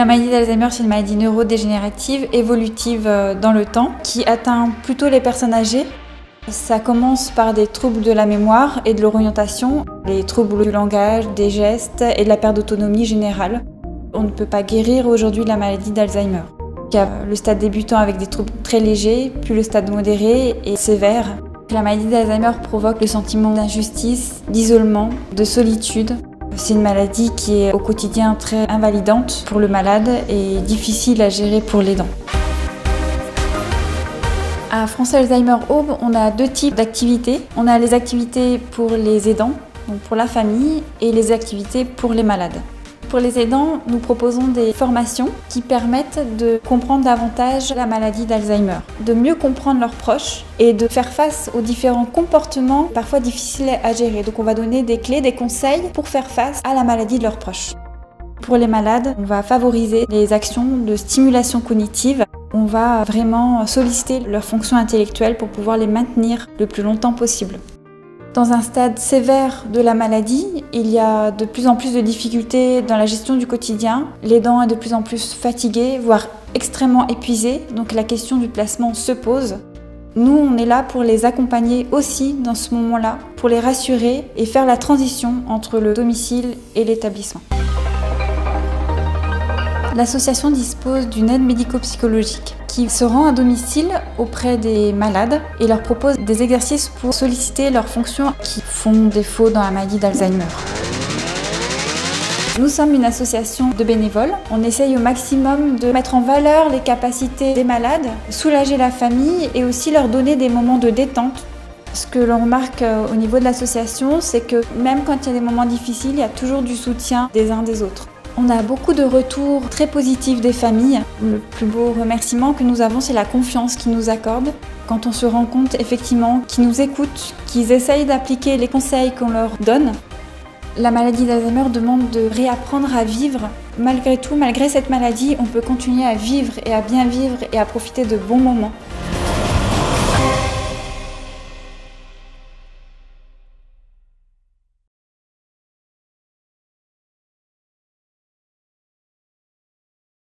La maladie d'Alzheimer, c'est une maladie neurodégénérative, évolutive dans le temps, qui atteint plutôt les personnes âgées. Ça commence par des troubles de la mémoire et de l'orientation, les troubles du langage, des gestes et de la perte d'autonomie générale. On ne peut pas guérir aujourd'hui la maladie d'Alzheimer. Il y a le stade débutant avec des troubles très légers, puis le stade modéré et sévère. La maladie d'Alzheimer provoque le sentiment d'injustice, d'isolement, de solitude. C'est une maladie qui est au quotidien très invalidante pour le malade et difficile à gérer pour l'aidant. À France Alzheimer Aube, on a deux types d'activités. On a les activités pour les aidants, donc pour la famille, et les activités pour les malades. Pour les aidants, nous proposons des formations qui permettent de comprendre davantage la maladie d'Alzheimer, de mieux comprendre leurs proches et de faire face aux différents comportements parfois difficiles à gérer. Donc on va donner des clés, des conseils pour faire face à la maladie de leurs proches. Pour les malades, on va favoriser les actions de stimulation cognitive. On va vraiment solliciter leurs fonctions intellectuelles pour pouvoir les maintenir le plus longtemps possible. Dans un stade sévère de la maladie, il y a de plus en plus de difficultés dans la gestion du quotidien. L'aidant est de plus en plus fatigué, voire extrêmement épuisé, donc la question du placement se pose. Nous, on est là pour les accompagner aussi dans ce moment-là, pour les rassurer et faire la transition entre le domicile et l'établissement. L'association dispose d'une aide médico-psychologique qui se rend à domicile auprès des malades et leur propose des exercices pour solliciter leurs fonctions qui font défaut dans la maladie d'Alzheimer. Nous sommes une association de bénévoles. On essaye au maximum de mettre en valeur les capacités des malades, soulager la famille et aussi leur donner des moments de détente. Ce que l'on remarque au niveau de l'association, c'est que même quand il y a des moments difficiles, il y a toujours du soutien des uns des autres. On a beaucoup de retours très positifs des familles. Le plus beau remerciement que nous avons, c'est la confiance qu'ils nous accordent. Quand on se rend compte effectivement qu'ils nous écoutent, qu'ils essayent d'appliquer les conseils qu'on leur donne. La maladie d'Alzheimer demande de réapprendre à vivre. Malgré tout, malgré cette maladie, on peut continuer à vivre et à bien vivre et à profiter de bons moments.